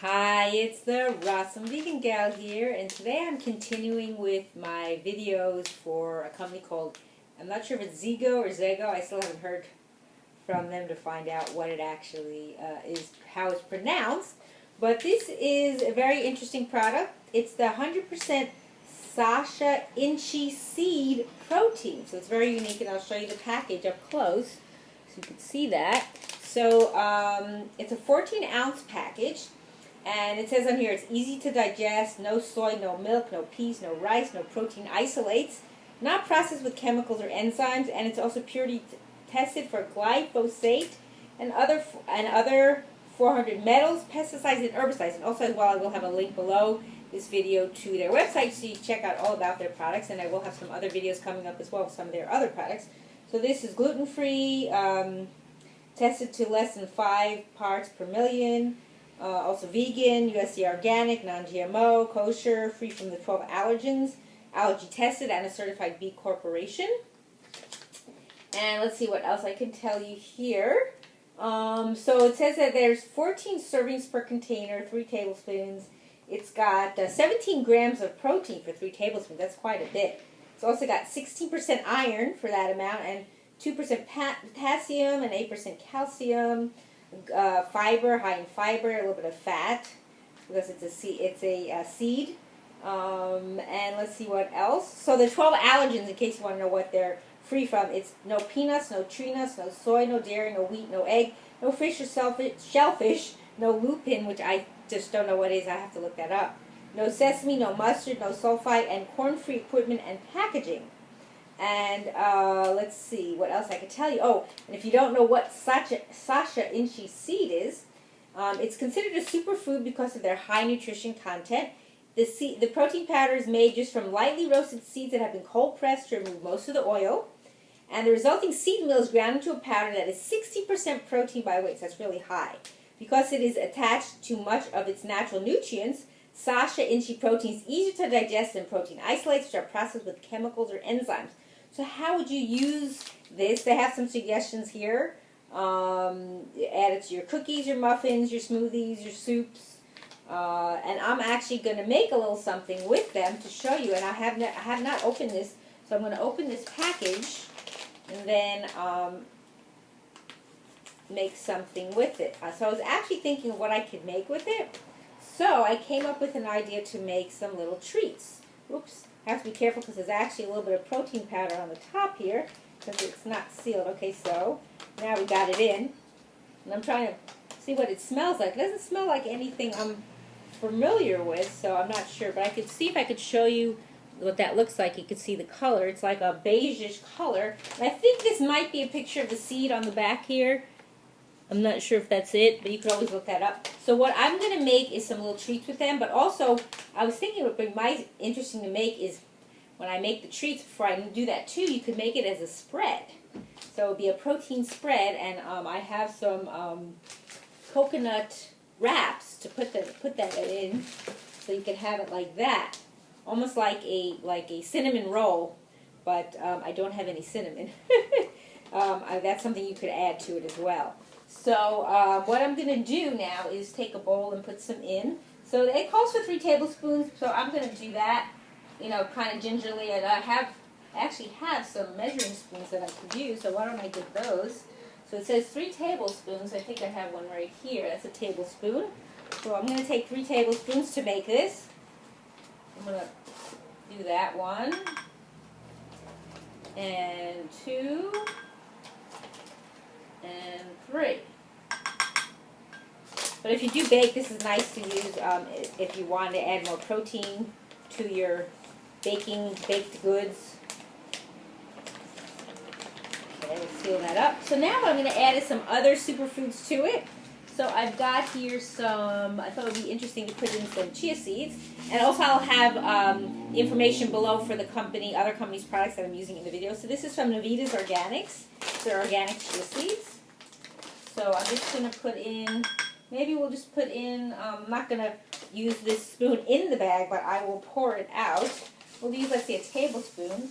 Hi, it's the Awesome Vegan Gal here, and today I'm continuing with my videos for a company called, I'm not sure if it's Zēgo or Zēgo, I still haven't heard from them to find out what it actually is, how it's pronounced, but this is a very interesting product. It's the 100% Sacha Inchi seed protein, so it's very unique, and I'll show you the package up close so you can see that. So it's a 14-ounce package. And it says on here, it's easy to digest, no soy, no milk, no peas, no rice, no protein isolates, not processed with chemicals or enzymes, and it's also purity tested for glyphosate and other 400 metals, pesticides, and herbicides. And also, as well, I will have a link below this video to their website so you check out all about their products, and I will have some other videos coming up as well with some of their other products. So this is gluten-free, tested to less than 5 parts per million. Also vegan, USDA organic, non-GMO, kosher, free from the 12 allergens, allergy tested, and a certified B Corporation. And let's see what else I can tell you here. So it says that there's 14 servings per container, 3 tablespoons. It's got 17 grams of protein for 3 tablespoons. That's quite a bit. It's also got 16% iron for that amount, and 2% potassium and 8% calcium. Fiber, high in fiber, a little bit of fat because it's a seed. And let's see what else. So the 12 allergens, in case you want to know what they're free from, it's no peanuts, no tree nuts, no soy, no dairy, no wheat, no egg, no fish or shellfish, no lupin, which I just don't know what it is. I have to look that up. No sesame, no mustard, no sulfite, and corn-free equipment and packaging. And let's see what else I could tell you. Oh, and if you don't know what Sacha Inchi seed is, it's considered a superfood because of their high nutrition content. The protein powder is made just from lightly roasted seeds that have been cold pressed to remove most of the oil. And the resulting seed meal is ground into a powder that is 60% protein by weight, so that's really high. Because it is attached to much of its natural nutrients, Sacha Inchi protein is easier to digest than protein isolates, which are processed with chemicals or enzymes. So how would you use this? They have some suggestions here. Add it to your cookies, your muffins, your smoothies, your soups. And I'm actually going to make a little something with them to show you. And I have not opened this, so I'm going to open this package and then make something with it. So I was actually thinking of what I could make with it. So I came up with an idea to make some little treats. Oops. I have to be careful because there's actually a little bit of protein powder on the top here because it's not sealed. Okay, so now we got it in. And I'm trying to see what it smells like. It doesn't smell like anything I'm familiar with, so I'm not sure. But I could see if I could show you what that looks like. You could see the color. It's like a beigeish color. And I think this might be a picture of the seed on the back here. I'm not sure if that's it, but you could always look that up. So what I'm going to make is some little treats with them, but also I was thinking what would be interesting to make is when I make the treats, before I do that too, you could make it as a spread. So it would be a protein spread, and I have some coconut wraps to put that in, so you can have it like that, almost like a cinnamon roll, but I don't have any cinnamon. That's something you could add to it as well. So what I'm going to do now is take a bowl and put some in. So it calls for 3 tablespoons, so I'm going to do that, you know, kind of gingerly. And I actually have some measuring spoons that I could use, so why don't I get those? So it says 3 tablespoons. I think I have one right here. That's a tablespoon. So I'm going to take 3 tablespoons to make this. I'm going to do that one, and 2, and 3. But if you do bake, this is nice to use if you want to add more protein to your baked goods. Okay, let's seal that up. So now what I'm going to add is some other superfoods to it. So I've got here some, I thought it would be interesting to put in some chia seeds. And also I'll have information below for the company, other companies' products that I'm using in the video. So this is from Navitas Organics. They're organic chia seeds. So I'm just going to put in, maybe we'll just put in, I'm not going to use this spoon in the bag, but I will pour it out. We'll use, let's say, a tablespoon.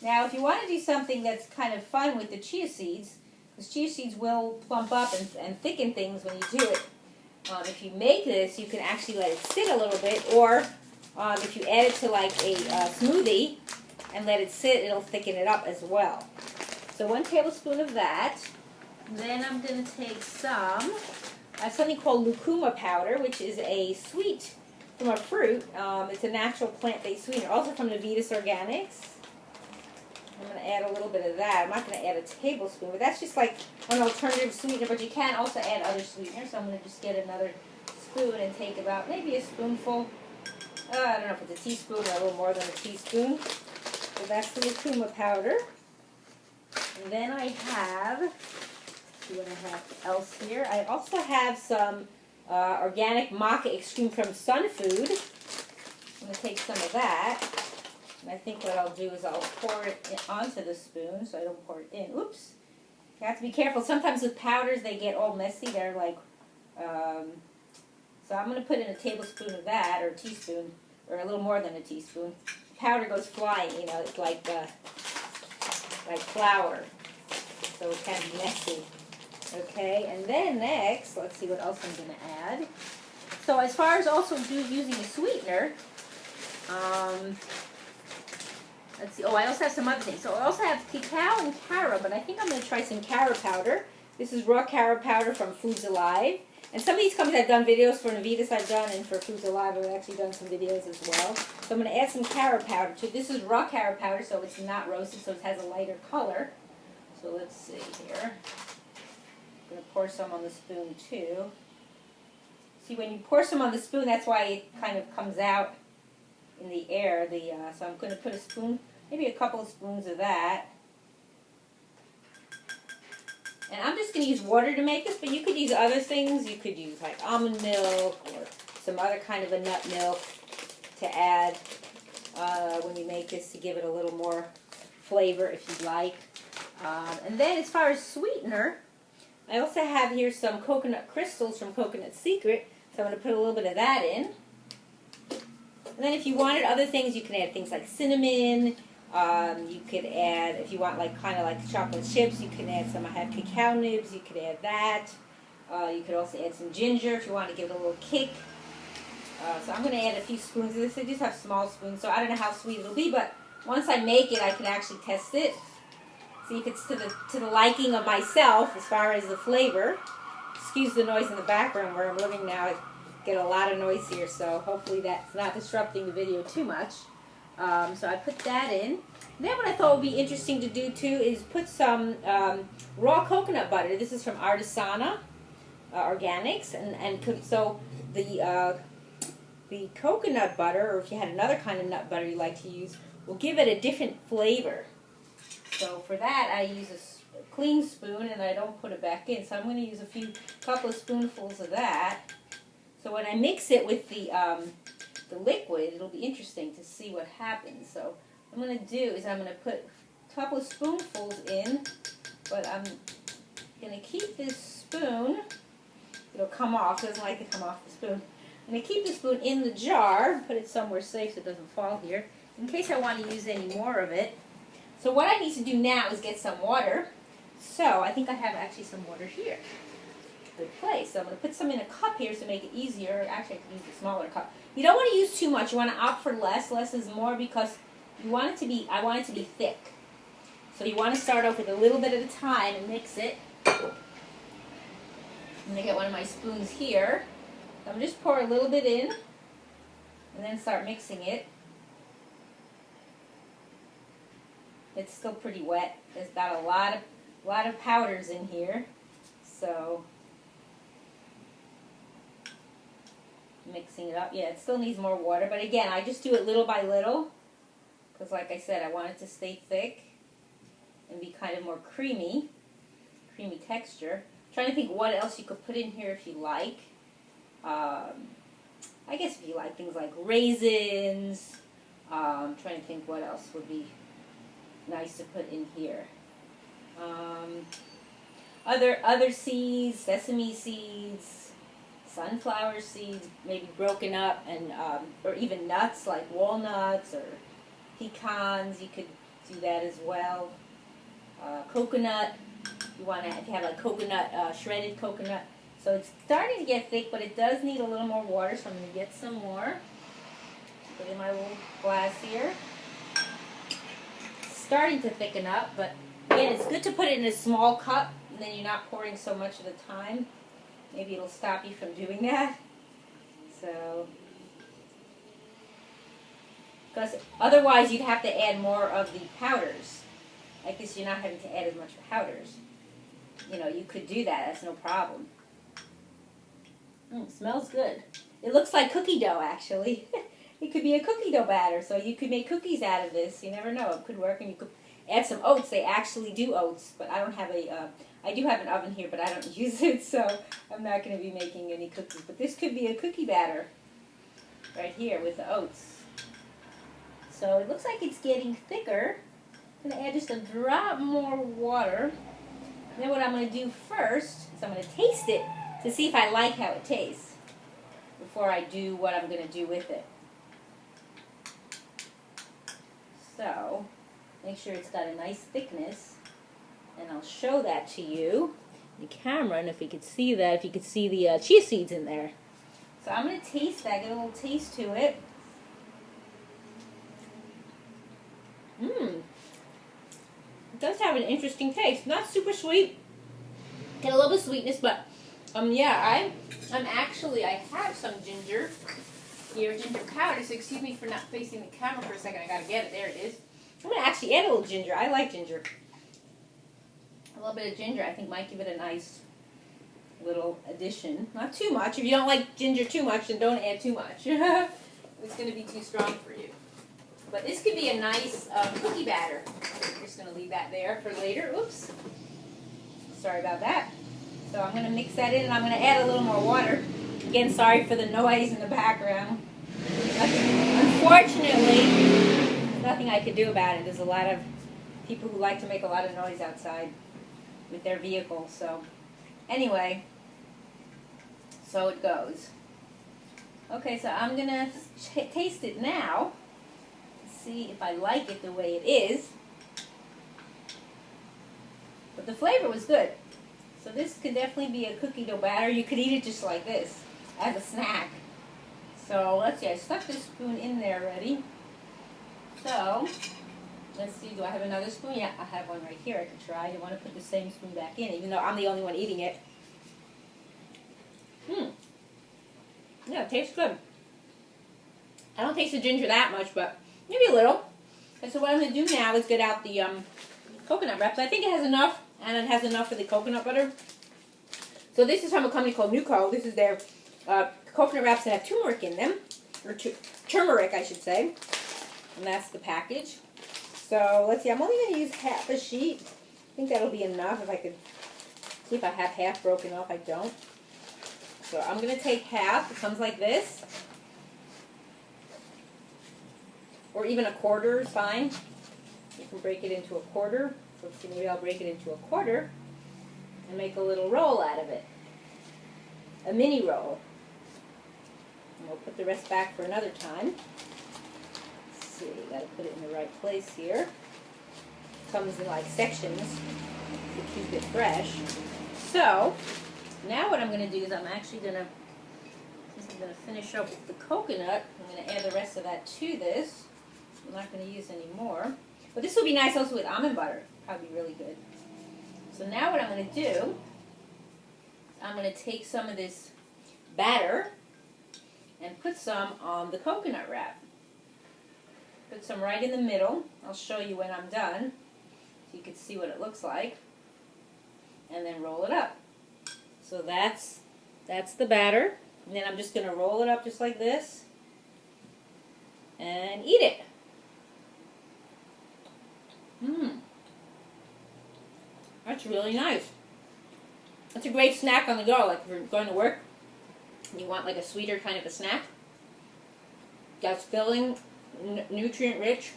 Now, if you want to do something that's kind of fun with the chia seeds, because chia seeds will plump up and thicken things when you do it, If you make this, you can actually let it sit a little bit, or if you add it to like a smoothie and let it sit, it'll thicken it up as well. So 1 tablespoon of that. Then I'm going to take some, something called Lucuma powder, which is a sweet from a fruit. It's a natural plant-based sweetener, also from Navitas Organics. I'm going to add a little bit of that. I'm not going to add a tablespoon, but that's just like an alternative sweetener, but you can also add other sweeteners. So I'm going to just get another spoon and take about maybe a spoonful. I don't know if it's a teaspoon or a little more than a teaspoon. So that's the Lucuma powder. And then I have, let's see what I have else here. I also have some organic Maca Xtreme from Sunfood. I'm going to take some of that. And I think what I'll do is I'll pour it onto the spoon so I don't pour it in. Oops. You have to be careful. Sometimes with powders they get all messy. They're like, so I'm going to put in a tablespoon of that, or a teaspoon, or a little more than a teaspoon. Powder goes flying, you know, it's like flour. So it can be messy. Okay, and then next, let's see what else I'm going to add. So as far as also using a sweetener, let's see. Oh, I also have some other things. So I also have cacao and carob, but I think I'm going to try some carob powder. This is raw carob powder from Foods Alive. And some of these companies I've done videos for. Navitas I've done, and for Foods Alive I've actually done some videos as well. So I'm going to add some carob powder too. This is raw carob powder, so it's not roasted, so it has a lighter color. So let's see here. I'm going to pour some on the spoon too. See, when you pour some on the spoon, that's why it kind of comes out in the air. So I'm going to put a spoon, maybe a couple of spoons of that. And I'm just going to use water to make this, but you could use other things. You could use like almond milk or some other kind of a nut milk to add when you make this, to give it a little more flavor if you'd like. And then as far as sweetener, I also have here some coconut crystals from Coconut Secret. So I'm going to put a little bit of that in. And then if you wanted other things, you can add things like cinnamon. You could add, if you want like kind of like chocolate chips, you can add some. I have cacao nibs, you could add that. You could also add some ginger if you want to give it a little kick. So I'm going to add a few spoons of this. I just have small spoons, so I don't know how sweet it'll be, but once I make it, I can actually test it. See if it's to the liking of myself as far as the flavor. Excuse the noise in the background where I'm living now. I get a lot of noise here, so hopefully that's not disrupting the video too much. So I put that in. Then what I thought would be interesting to do too is put some raw coconut butter. This is from Artisana Organics, and so the coconut butter, or if you had another kind of nut butter you like to use, will give it a different flavor. So for that I use a clean spoon and I don't put it back in. So I'm going to use a couple of spoonfuls of that. So when I mix it with the liquid, it'll be interesting to see what happens. So what I'm going to do is I'm going to put a couple of spoonfuls in, but I'm going to keep this spoon. It'll come off. It doesn't like to come off the spoon. I'm going to keep the spoon in the jar, put it somewhere safe so it doesn't fall here, in case I want to use any more of it. So what I need to do now is get some water. So I think I have actually some water here. Good place. So I'm going to put some in a cup here to make it easier. Actually, I can use a smaller cup. You don't want to use too much. You want to opt for less. Less is more, because you want it to be, I want it to be thick. So you want to start off with a little bit at a time and mix it. I'm going to get one of my spoons here. I'm going to just pour a little bit in and then start mixing it. It's still pretty wet. It's got a lot of powders in here. So mixing it up. Yeah, it still needs more water, but again, I just do it little by little, because like I said, I want it to stay thick and be kind of more creamy texture. I'm trying to think what else you could put in here if you like. I guess if you like things like raisins. I'm trying to think what else would be nice to put in here. Other seeds, sesame seeds, sunflower seeds, maybe broken up, and or even nuts like walnuts or pecans. You could do that as well. Coconut. If you have like coconut, shredded coconut, So it's starting to get thick, but it does need a little more water, so I'm going to get some more. Put in my little glass here. It's starting to thicken up, but again, it's good to put it in a small cup, and then you're not pouring so much at a time. Maybe it'll stop you from doing that. So, because otherwise you'd have to add more of the powders. Like this, you're not having to add as much powders. You know, you could do that. That's no problem. Smells good. It looks like cookie dough, actually. It could be a cookie dough batter, so you could make cookies out of this. You never know. It could work, and you could add some oats. They actually do oats, but I don't have a... I do have an oven here, but I don't use it, so I'm not going to be making any cookies. But this could be a cookie batter right here with the oats. So it looks like it's getting thicker. I'm going to add just a drop more water. And then what I'm going to do first is I'm going to taste it to see if I like how it tastes before I do what I'm going to do with it. So make sure it's got a nice thickness. And I'll show that to you, the camera, and if you could see that, if you could see the chia seeds in there. So I'm going to taste that, get a little taste to it. It does have an interesting taste. Not super sweet. Get a little bit of sweetness, but yeah, I have some ginger here, ginger powder. So excuse me for not facing the camera for a second. I gotta get it. There it is. I'm gonna actually add a little ginger. I like ginger. A little bit of ginger, I think, might give it a nice little addition. Not too much. If you don't like ginger too much, then don't add too much. It's going to be too strong for you. But this could be a nice cookie batter. I'm just going to leave that there for later. Oops. Sorry about that. So I'm going to mix that in, and I'm going to add a little more water. Again, sorry for the noise in the background. Unfortunately, there's nothing I could do about it. There's a lot of people who like to make a lot of noise outside with their vehicles. So anyway, so it goes. Okay, so I'm gonna taste it now, see if I like it the way it is. But the flavor was good. So this could definitely be a cookie dough batter. You could eat it just like this as a snack. So let's see, I stuck this spoon in there already. So let's see, do I have another spoon? Yeah, I have one right here I can try. I want to put the same spoon back in, even though I'm the only one eating it. Yeah, it tastes good. I don't taste the ginger that much, but maybe a little. And so what I'm going to do now is get out the coconut wraps. I think it has enough, and it has enough for the coconut butter. So this is from a company called Nuco. This is their coconut wraps that have turmeric in them, or turmeric, I should say. And that's the package. So let's see, I'm only going to use half a sheet. I think that'll be enough. If I could see if I have half broken off. I don't. So I'm going to take half. It comes like this. Or even a quarter is fine. You can break it into a quarter. So let's see, maybe I'll break it into a quarter and make a little roll out of it. A mini roll. And we'll put the rest back for another time. See, got to put it in the right place here. Comes in like sections to keep it fresh. So now what I'm going to do is I'm actually going to, since I'm going to finish up with the coconut, I'm going to add the rest of that to this. I'm not going to use any more. But this will be nice also with almond butter. Probably really good. So now what I'm going to do, I'm going to take some of this batter and put some on the coconut wrap. Put some right in the middle. I'll show you when I'm done so you can see what it looks like. And then roll it up. So that's the batter. And then I'm just going to roll it up just like this and eat it. That's really nice. That's a great snack on the go, like if you're going to work and you want like a sweeter kind of a snack. That's filling, nutrient rich.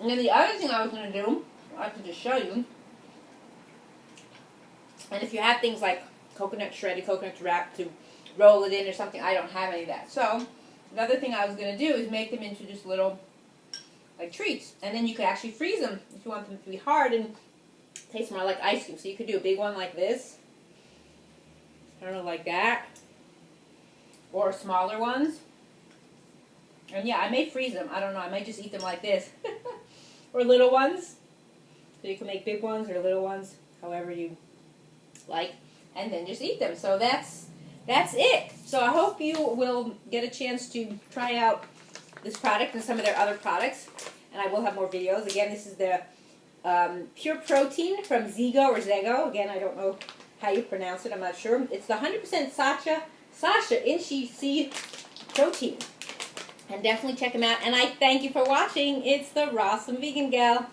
And then the other thing I was going to do, I could just show you, and if you have things like shredded coconut wrap to roll it in or something, I don't have any of that. So another thing I was going to do is make them into just little like treats, and then you could actually freeze them if you want them to be hard and taste more like ice cream. So you could do a big one like this, I don't know, like that. Or smaller ones. And yeah, I may freeze them. I don't know. I might just eat them like this. Or little ones. So you can make big ones or little ones, however you like. And then just eat them. So that's it. So I hope you will get a chance to try out this product and some of their other products. And I will have more videos. Again, this is the pure protein from Zēgo or Zēgo. Again, I don't know how you pronounce it. I'm not sure. It's the 100% Sacha Inchi seed protein. And definitely check them out. And I thank you for watching. It's the Rawesome Vegan Gal.